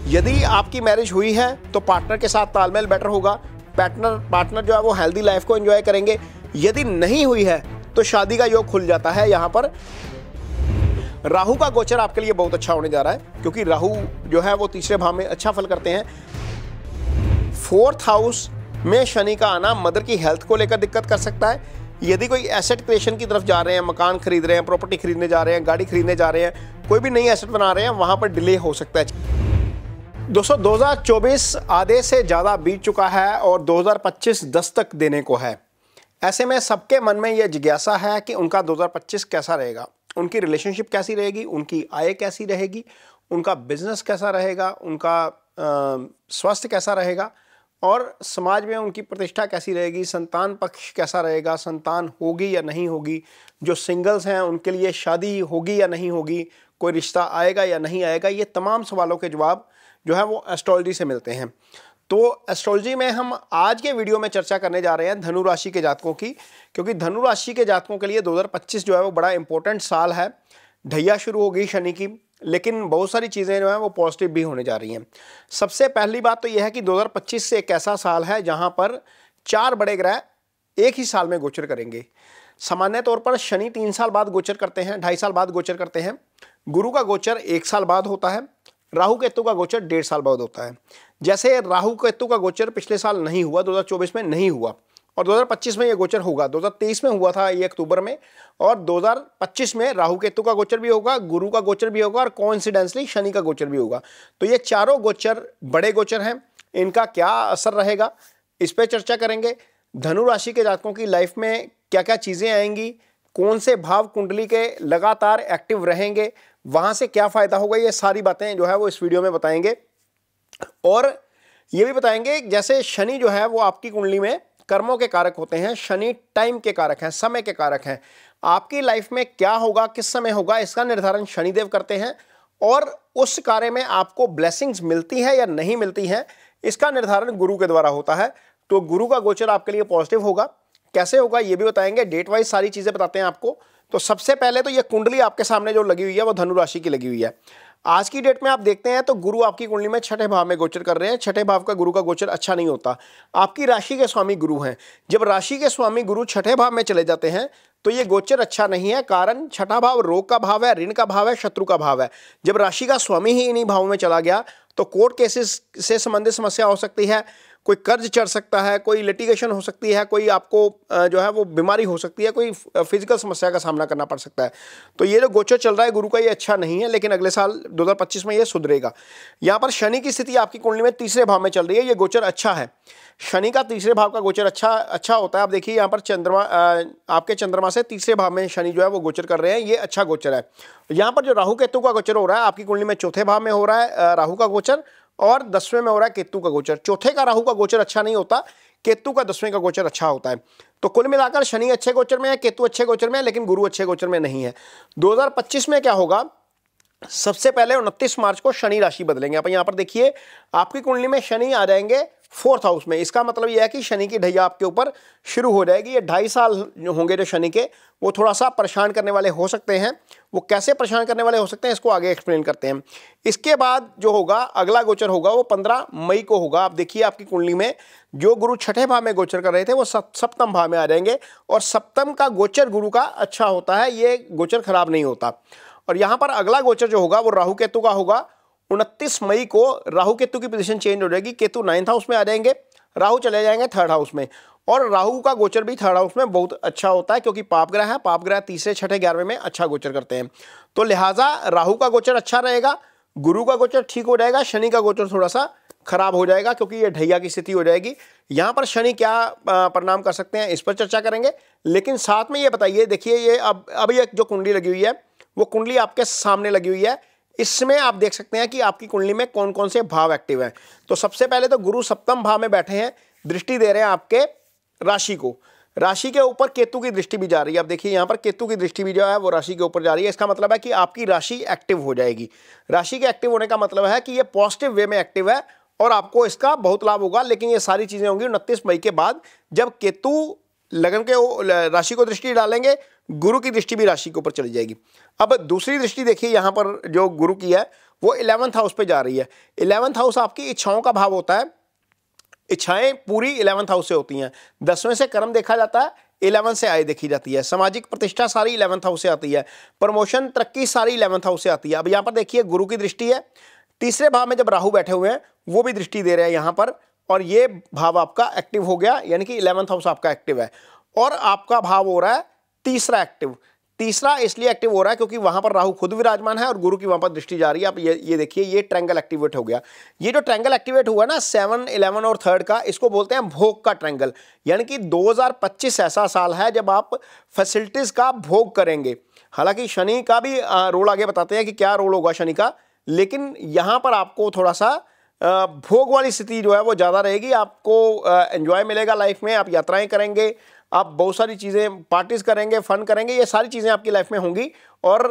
यदि आपकी मैरिज हुई है तो पार्टनर के साथ तालमेल बेटर होगा, पार्टनर जो है वो हेल्दी लाइफ को एंजॉय करेंगे। यदि नहीं हुई है तो शादी का योग खुल जाता है। यहाँ पर राहु का गोचर आपके लिए बहुत अच्छा होने जा रहा है, क्योंकि राहु जो है वो तीसरे भाव में अच्छा फल करते हैं। 4th हाउस में शनि का आना मदर की हेल्थ को लेकर दिक्कत कर सकता है। यदि कोई एसेट क्रिएशन की तरफ जा रहे हैं, मकान खरीद रहे हैं, प्रॉपर्टी खरीदने जा रहे हैं, गाड़ी खरीदने जा रहे हैं, कोई भी नई एसेट बना रहे हैं, वहां पर डिले हो सकता है। दोस्तों 2024 आधे से ज़्यादा बीत चुका है और 2025 दस्तक देने को है। ऐसे में सबके मन में यह जिज्ञासा है कि उनका 2025 कैसा रहेगा, उनकी रिलेशनशिप कैसी रहेगी, उनकी आय कैसी रहेगी, उनका बिजनेस कैसा रहेगा, उनका स्वास्थ्य कैसा रहेगा और समाज में उनकी प्रतिष्ठा कैसी रहेगी, संतान पक्ष कैसा रहेगा, संतान होगी या नहीं होगी, जो सिंगल्स हैं उनके लिए शादी होगी या नहीं होगी, कोई रिश्ता आएगा या नहीं आएगा। ये तमाम सवालों के जवाब जो है वो एस्ट्रोलॉजी से मिलते हैं। तो एस्ट्रोलॉजी में हम आज के वीडियो में चर्चा करने जा रहे हैं धनु राशि के जातकों की, क्योंकि धनु राशि के जातकों के लिए 2025 जो है वो बड़ा इंपॉर्टेंट साल है। ढैया शुरू हो गई शनि की, लेकिन बहुत सारी चीज़ें जो हैं वो पॉजिटिव भी होने जा रही हैं। सबसे पहली बात तो यह है कि 2025 से एक ऐसा साल है जहां पर 4 बड़े ग्रह एक ही साल में गोचर करेंगे। सामान्य तौर पर शनि 3 साल बाद गोचर करते हैं, 2.5 साल बाद गोचर करते हैं। गुरु का गोचर 1 साल बाद होता है। राहु केतु का गोचर 1.5 साल बाद होता है। जैसे राहु केतु का गोचर पिछले साल नहीं हुआ, 2024 में नहीं हुआ, और 2025 में ये गोचर होगा। 2023 में हुआ था ये अक्टूबर में, और 2025 में राहु केतु का गोचर भी होगा, गुरु का गोचर भी होगा और कोइंसिडेंटली शनि का गोचर भी होगा। तो ये चारों गोचर बड़े गोचर हैं। इनका क्या असर रहेगा इस पर चर्चा करेंगे। धनु राशि के जातकों की लाइफ में क्या क्या चीज़ें आएंगी, कौन से भाव कुंडली के लगातार एक्टिव रहेंगे, वहाँ से क्या फ़ायदा होगा, ये सारी बातें जो है वो इस वीडियो में बताएंगे। और ये भी बताएंगे जैसे शनि जो है वो आपकी कुंडली में कर्मों के कारक होते हैं, शनि टाइम के कारक हैं, समय के कारक हैं। आपकी लाइफ में क्या होगा, किस समय होगा, इसका निर्धारण शनिदेव करते हैं। और उस कार्य में आपको ब्लेसिंग्स मिलती है या नहीं मिलती हैं, इसका निर्धारण गुरु के द्वारा होता है। तो गुरु का गोचर आपके लिए पॉजिटिव होगा, कैसे होगा ये भी बताएंगे। डेट वाइज सारी चीज़ें बताते हैं आपको। तो सबसे पहले तो ये कुंडली आपके सामने जो लगी हुई है वो धनु राशि की लगी हुई है। आज की डेट में आप देखते हैं तो गुरु आपकी कुंडली में 6ठे भाव में गोचर कर रहे हैं। 6ठे भाव का गुरु का गोचर अच्छा नहीं होता। आपकी राशि के स्वामी गुरु हैं। जब राशि के स्वामी गुरु 6ठे भाव में चले जाते हैं तो ये गोचर अच्छा नहीं है। कारण 6ठा भाव रोग का भाव है, ऋण का भाव है, शत्रु का भाव है। जब राशि का स्वामी ही इन्हीं भावों में चला गया तो कोर्ट केसेस से संबंधित समस्या हो सकती है, कोई कर्ज चढ़ सकता है, कोई लिटिगेशन हो सकती है, कोई आपको जो है वो बीमारी हो सकती है, कोई फिजिकल समस्या का सामना करना पड़ सकता है। तो ये जो गोचर चल रहा है गुरु का ये अच्छा नहीं है, लेकिन अगले साल 2025 में ये सुधरेगा। यहाँ पर शनि की स्थिति आपकी कुंडली में तीसरे भाव में चल रही है। ये गोचर अच्छा है। शनि का तीसरे भाव का गोचर अच्छा होता है। आप देखिए यहाँ पर चंद्रमा, आपके चंद्रमा से तीसरे भाव में शनि जो है वो गोचर कर रहे हैं, ये अच्छा गोचर है। यहाँ पर जो राहु केतु का गोचर हो रहा है आपकी कुंडली में चौथे भाव में हो रहा है राहु का गोचर, और 10वें में हो रहा है केतु का गोचर। चौथे का राहु का गोचर अच्छा नहीं होता, केतु का 10वें का गोचर अच्छा होता है। तो कुल मिलाकर शनि अच्छे गोचर में है, केतु अच्छे गोचर में है, लेकिन गुरु अच्छे गोचर में नहीं है। 2025 में क्या होगा, सबसे पहले 29 मार्च को शनि राशि बदलेंगे। आप यहाँ पर देखिए आपकी कुंडली में शनि आ जाएंगे 4th हाउस में। इसका मतलब यह है कि शनि की ढैया आपके ऊपर शुरू हो जाएगी। ये 2.5 साल होंगे जो शनि के, वो थोड़ा सा परेशान करने वाले हो सकते हैं। वो कैसे परेशान करने वाले हो सकते हैं इसको आगे एक्सप्लेन करते हैं। इसके बाद जो होगा अगला गोचर होगा वो 15 मई को होगा। आप देखिए आपकी कुंडली में जो गुरु 6ठे भाव में गोचर कर रहे थे वो सप्तम भाव में आ जाएंगे, और सप्तम का गोचर गुरु का अच्छा होता है, ये गोचर खराब नहीं होता। और यहाँ पर अगला गोचर जो होगा वो राहु केतु का होगा। 29 मई को राहु केतु की पोजीशन चेंज हो जाएगी। केतु 9th हाउस में आ जाएंगे, राहु चले जाएंगे 3rd हाउस में। और राहु का गोचर भी 3rd हाउस में बहुत अच्छा होता है, क्योंकि पाप ग्रह है। पाप ग्रह 3, 6, 11वें में अच्छा गोचर करते हैं। तो लिहाजा राहु का गोचर अच्छा रहेगा, गुरु का गोचर ठीक हो जाएगा, शनि का गोचर थोड़ा सा खराब हो जाएगा, क्योंकि ये ढैया की स्थिति हो जाएगी। यहाँ पर शनि क्या परिणाम कर सकते हैं इस पर चर्चा करेंगे। लेकिन साथ में ये बताइए, देखिए ये अब ये जो कुंडली लगी हुई है वो कुंडली आपके सामने लगी हुई है। इसमें आप देख सकते हैं कि आपकी कुंडली में कौन कौन से भाव एक्टिव हैं। तो सबसे पहले तो गुरु सप्तम भाव में बैठे हैं, दृष्टि दे रहे हैं आपके राशि को। राशि के ऊपर केतु की दृष्टि भी जा रही है। आप देखिए यहाँ पर केतु की दृष्टि भी जो है वो राशि के ऊपर जा रही है। इसका मतलब है कि आपकी राशि एक्टिव हो जाएगी। राशि के एक्टिव होने का मतलब है कि ये पॉजिटिव वे में एक्टिव है और आपको इसका बहुत लाभ होगा। लेकिन ये सारी चीज़ें होंगी 29 मई के बाद, जब केतु लगन के राशि को दृष्टि डालेंगे, गुरु की दृष्टि भी राशि के ऊपर चली जाएगी। अब दूसरी दृष्टि देखिए यहाँ पर जो गुरु की है वो 11th हाउस पे जा रही है। 11th हाउस आपकी इच्छाओं का भाव होता है, इच्छाएं पूरी 11th हाउस से होती हैं। 10वें से कर्म देखा जाता है, 11 से आय देखी जाती है। सामाजिक प्रतिष्ठा सारी 11th हाउस से आती है, प्रमोशन तरक्की सारी 11th हाउस से आती है। अब यहाँ पर देखिए गुरु की दृष्टि है, तीसरे भाव में जब राहु बैठे हुए हैं वो भी दृष्टि दे रहे हैं यहाँ पर, और ये भाव आपका एक्टिव हो गया, यानी कि 11th हाउस आपका एक्टिव है। और आपका भाव हो रहा है तीसरा एक्टिव। तीसरा इसलिए एक्टिव हो रहा है क्योंकि वहां पर राहु खुद विराजमान है और गुरु की वहां पर दृष्टि जा रही है। आप ये देखिए, ये ट्रायंगल एक्टिवेट हो गया। ये जो ट्रायंगल एक्टिवेट हुआ ना 7, 11 और 3 का, इसको बोलते हैं भोग का ट्रायंगल। यानी कि 2025 ऐसा साल है जब आप फैसिलिटीज का भोग करेंगे। हालांकि शनि का भी रोल आगे बताते हैं कि क्या रोल होगा शनि का, लेकिन यहां पर आपको थोड़ा सा भोग वाली स्थिति जो है वो ज़्यादा रहेगी। आपको एंजॉय मिलेगा लाइफ में, आप यात्राएं करेंगे, आप बहुत सारी चीज़ें पार्टीज करेंगे, फन करेंगे, ये सारी चीज़ें आपकी लाइफ में होंगी। और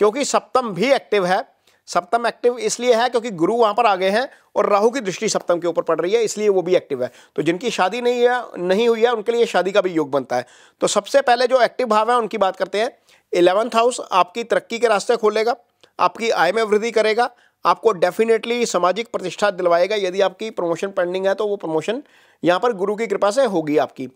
क्योंकि सप्तम भी एक्टिव है, सप्तम एक्टिव इसलिए है क्योंकि गुरु वहाँ पर आ गए हैं और राहु की दृष्टि सप्तम के ऊपर पड़ रही है, इसलिए वो भी एक्टिव है। तो जिनकी शादी नहीं हुई है उनके लिए शादी का भी योग बनता है। तो सबसे पहले जो एक्टिव भाव है उनकी बात करते हैं। 11th हाउस आपकी तरक्की के रास्ते खोलेगा, आपकी आय में वृद्धि करेगा, आपको डेफिनेटली सामाजिक प्रतिष्ठा दिलवाएगा। यदि आपकी प्रमोशन पेंडिंग है तो वो प्रमोशन यहाँ पर गुरु की कृपा से होगी आपकी।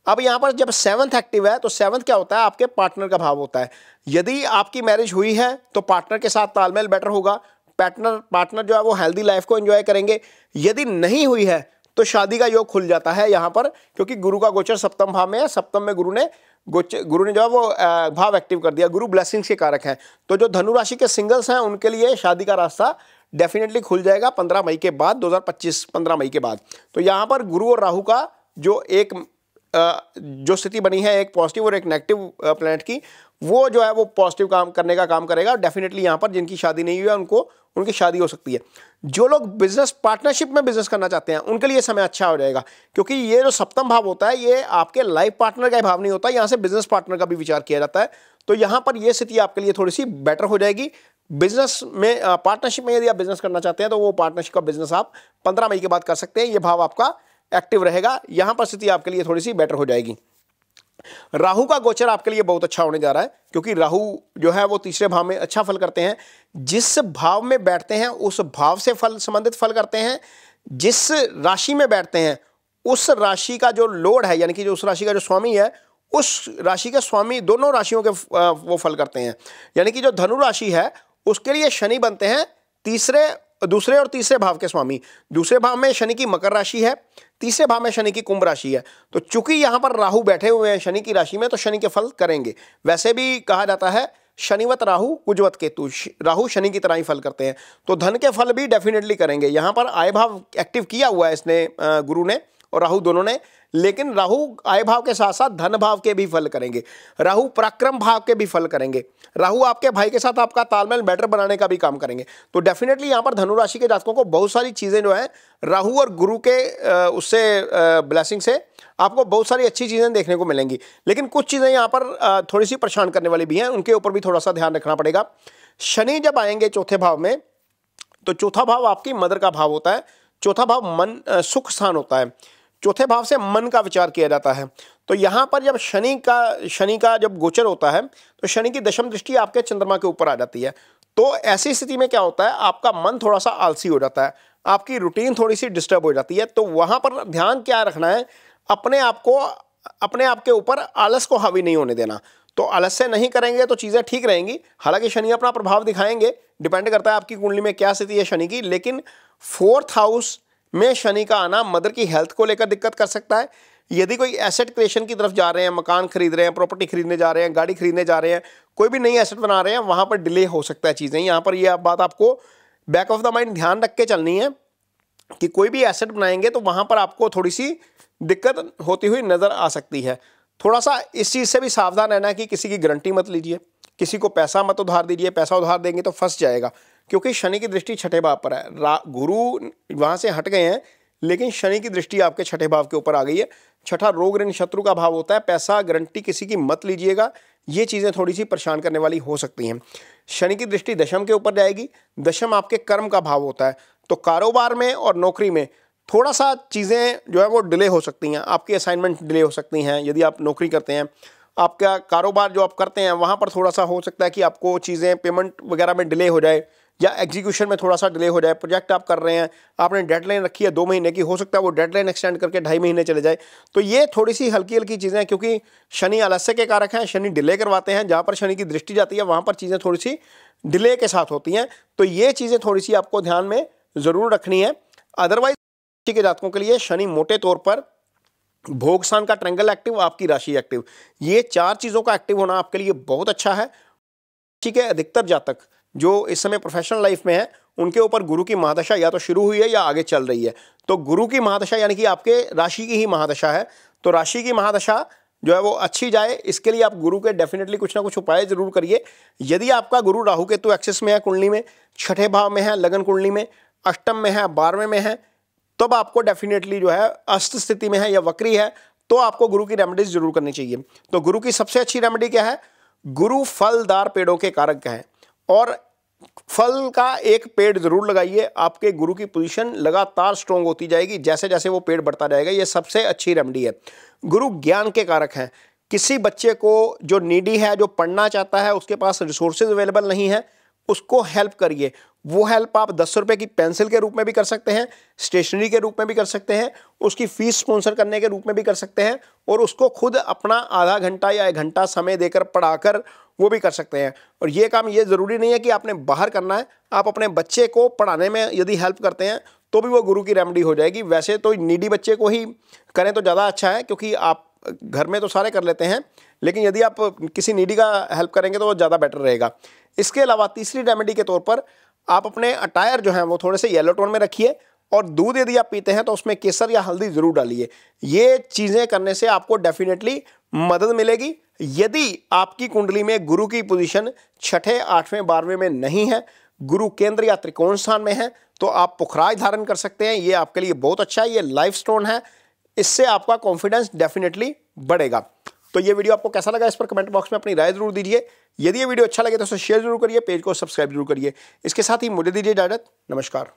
अब यहाँ पर जब 7th एक्टिव है तो 7th क्या होता है, आपके पार्टनर का भाव होता है। यदि आपकी मैरिज हुई है तो पार्टनर के साथ तालमेल बेटर होगा, पार्टनर जो है वो हेल्दी लाइफ को एंजॉय करेंगे। यदि नहीं हुई है तो शादी का योग खुल जाता है यहाँ पर, क्योंकि गुरु का गोचर सप्तम भाव में है। सप्तम में गुरु ने जो है वो भाव एक्टिव कर दिया। गुरु ब्लेसिंग्स के कारक हैं। तो जो धनु राशि के सिंगल्स हैं उनके लिए शादी का रास्ता डेफिनेटली खुल जाएगा 15 मई के बाद, 2025 15 मई के बाद। तो यहाँ पर गुरु और राहु का जो स्थिति बनी है, एक पॉजिटिव और एक नेगेटिव प्लैनेट की, वो जो है वो पॉजिटिव काम करने का काम करेगा। डेफिनेटली यहाँ पर जिनकी शादी नहीं हुई है उनकी शादी हो सकती है। जो लोग बिजनेस पार्टनरशिप में बिजनेस करना चाहते हैं उनके लिए समय अच्छा हो जाएगा, क्योंकि ये जो सप्तम भाव होता है ये आपके लाइफ पार्टनर का भाव नहीं होता, यहाँ से बिजनेस पार्टनर का भी विचार किया जाता है। तो यहाँ पर ये स्थिति आपके लिए थोड़ी सी बेटर हो जाएगी। बिजनेस में पार्टनरशिप में यदि आप बिजनेस करना चाहते हैं तो वो पार्टनरशिप का बिजनेस आप 15 मई के बाद कर सकते हैं। ये भाव आपका एक्टिव रहेगा, यहां पर स्थिति आपके लिए थोड़ी सी बेटर हो जाएगी। राहु का गोचर आपके लिए बहुत अच्छा होने जा रहा है, क्योंकि राहु जो है वो तीसरे भाव में अच्छा फल करते हैं। जिस भाव में बैठते हैं उस भाव से संबंधित फल करते हैं। जिस राशि में बैठते हैं उस राशि का जो लॉर्ड है, यानी कि जो उस राशि का जो स्वामी है, उस राशि के स्वामी दोनों राशियों के वो फल करते हैं। यानी कि जो धनु राशि है उसके लिए शनि बनते हैं दूसरे और तीसरे भाव के स्वामी। दूसरे भाव में शनि की मकर राशि है, तीसरे भाव में शनि की कुंभ राशि है। तो चूंकि यहां पर राहु बैठे हुए हैं शनि की राशि में, तो शनि के फल करेंगे। वैसे भी कहा जाता है शनिवत राहु कुजवत केतु, राहु शनि की तरह ही फल करते हैं। तो धन के फल भी डेफिनेटली करेंगे। यहां पर आय भाव एक्टिव किया हुआ है इसने, गुरु ने और राहु दोनों ने, लेकिन राहु आय भाव के साथ साथ धन भाव के भी फल करेंगे। राहु पराक्रम भाव के भी फल करेंगे। राहु आपके भाई के साथ आपका तालमेल बेटर बनाने का भी काम करेंगे। तो डेफिनेटली यहाँ पर धनु राशि के जातकों को बहुत सारी चीज़ें जो है राहु और गुरु के उससे ब्लेसिंग से आपको बहुत सारी अच्छी चीज़ें देखने को मिलेंगी। लेकिन कुछ चीज़ें यहाँ पर थोड़ी सी परेशान करने वाली भी हैं, उनके ऊपर भी थोड़ा सा ध्यान रखना पड़ेगा। शनि जब आएंगे चौथे भाव में, तो चौथा भाव आपकी मदर का भाव होता है। चौथा भाव मन सुख स्थान होता है। चौथे भाव से मन का विचार किया जाता है। तो यहाँ पर जब शनि का जब गोचर होता है तो शनि की दशम दृष्टि आपके चंद्रमा के ऊपर आ जाती है। तो ऐसी स्थिति में क्या होता है, आपका मन थोड़ा सा आलसी हो जाता है, आपकी रूटीन थोड़ी सी डिस्टर्ब हो जाती है। तो वहाँ पर ध्यान क्या रखना है, अपने आप के ऊपर आलस को हावी नहीं होने देना। तो आलस से नहीं करेंगे तो चीज़ें ठीक रहेंगी। हालांकि शनि अपना प्रभाव दिखाएंगे, डिपेंड करता है आपकी कुंडली में क्या स्थिति है शनि की। लेकिन 4th हाउस में शनि का आना मदर की हेल्थ को लेकर दिक्कत कर सकता है। यदि कोई एसेट क्रिएशन की तरफ जा रहे हैं, मकान खरीद रहे हैं, प्रॉपर्टी खरीदने जा रहे हैं, गाड़ी खरीदने जा रहे हैं, कोई भी नई एसेट बना रहे हैं, वहाँ पर डिले हो सकता है चीज़ें। यहाँ पर यह बात आपको बैक ऑफ द माइंड ध्यान रख के चलनी है कि कोई भी एसेट बनाएंगे तो वहाँ पर आपको थोड़ी सी दिक्कत होती हुई नज़र आ सकती है। थोड़ा सा इस चीज़ से भी सावधान रहना है कि किसी की गारंटी मत लीजिए, किसी को पैसा मत उधार दीजिए। पैसा उधार देंगे तो फंस जाएगा, क्योंकि शनि की दृष्टि छठे भाव पर है। गुरु वहाँ से हट गए हैं, लेकिन शनि की दृष्टि आपके छठे भाव के ऊपर आ गई है। छठा रोग ऋण शत्रु का भाव होता है। पैसा गारंटी किसी की मत लीजिएगा, ये चीज़ें थोड़ी सी परेशान करने वाली हो सकती हैं। शनि की दृष्टि दशम के ऊपर जाएगी। दशम आपके कर्म का भाव होता है। तो कारोबार में और नौकरी में थोड़ा सा चीज़ें जो है वो डिले हो सकती हैं। आपकी असाइनमेंट डिले हो सकती हैं यदि आप नौकरी करते हैं। आपका कारोबार जो आप करते हैं वहाँ पर थोड़ा सा हो सकता है कि आपको चीज़ें पेमेंट वगैरह में डिले हो जाए, या एग्जीक्यूशन में थोड़ा सा डिले हो जाए, प्रोजेक्ट आप कर रहे हैं, आपने डेडलाइन रखी है 2 महीने की, हो सकता है वो डेडलाइन एक्सटेंड करके 2.5 महीने चले जाए। तो ये थोड़ी सी हल्की हल्की चीज़ें हैं, क्योंकि शनि आलस्य के कारक हैं, शनि डिले करवाते हैं, जहाँ पर शनि की दृष्टि जाती है वहाँ पर चीज़ें थोड़ी सी डिले के साथ होती हैं। तो ये चीज़ें थोड़ी सी आपको ध्यान में ज़रूर रखनी है। अदरवाइज के जातकों के लिए शनि मोटे तौर पर भोग स्थान का ट्रायंगल एक्टिव, आपकी राशि एक्टिव, ये 4 चीज़ों का एक्टिव होना आपके लिए बहुत अच्छा है। ठीक है, अधिकतर जातक जो इस समय प्रोफेशनल लाइफ में है उनके ऊपर गुरु की महादशा या तो शुरू हुई है या आगे चल रही है। तो गुरु की महादशा यानी कि आपके राशि की ही महादशा है, तो राशि की महादशा जो है वो अच्छी जाए, इसके लिए आप गुरु के डेफिनेटली कुछ ना कुछ उपाय जरूर करिए। यदि आपका गुरु राहु केतु एक्सिस में है, कुंडली में 6ठे भाव में है, लगन कुंडली में, अष्टम में है, 12वें में है, तब आपको डेफिनेटली जो है अस्त स्थिति में है या वक्री है, तो आपको गुरु की रेमेडीज जरूर करनी चाहिए। तो गुरु की सबसे अच्छी रेमेडी क्या है? गुरु फलदार पेड़ों के कारक हैं और फल का एक पेड़ जरूर लगाइए। आपके गुरु की पोजीशन लगातार स्ट्रॉन्ग होती जाएगी जैसे जैसे वो पेड़ बढ़ता जाएगा। ये सबसे अच्छी रेमेडी है। गुरु ज्ञान के कारक हैं। किसी बच्चे को जो नीडी है, जो पढ़ना चाहता है, उसके पास रिसोर्सेज अवेलेबल नहीं है, उसको हेल्प करिए। वो हेल्प आप 10 रुपए की पेंसिल के रूप में भी कर सकते हैं, स्टेशनरी के रूप में भी कर सकते हैं, उसकी फीस स्पॉन्सर करने के रूप में भी कर सकते हैं, और उसको खुद अपना आधा घंटा या 1 घंटा समय देकर पढ़ाकर वो भी कर सकते हैं। और ये काम ये ज़रूरी नहीं है कि आपने बाहर करना है, आप अपने बच्चे को पढ़ाने में यदि हेल्प करते हैं तो भी वो गुरु की रेमेडी हो जाएगी। वैसे तो नीडी बच्चे को ही करें तो ज़्यादा अच्छा है, क्योंकि आप घर में तो सारे कर लेते हैं, लेकिन यदि आप किसी नीडी का हेल्प करेंगे तो वो ज़्यादा बेटर रहेगा। इसके अलावा तीसरी रेमेडी के तौर पर आप अपने अटायर जो हैं वो थोड़े से येलो टोन में रखिए, और दूध यदि आप पीते हैं तो उसमें केसर या हल्दी जरूर डालिए। ये चीज़ें करने से आपको डेफिनेटली मदद मिलेगी। यदि आपकी कुंडली में गुरु की पोजीशन 6ठे, 8वें, 12वें में नहीं है, गुरु केंद्र या त्रिकोण स्थान में है, तो आप पुखराज धारण कर सकते हैं। ये आपके लिए बहुत अच्छा है, ये लाइफ स्टोन है, इससे आपका कॉन्फिडेंस डेफिनेटली बढ़ेगा। तो ये वीडियो आपको कैसा लगा, इस पर कमेंट बॉक्स में अपनी राय जरूर दीजिए। यदि ये वीडियो अच्छा लगे तो उसे शेयर जरूर करिए, पेज को सब्सक्राइब जरूर करिए। इसके साथ ही मुझे दीजिए इजाजत। नमस्कार।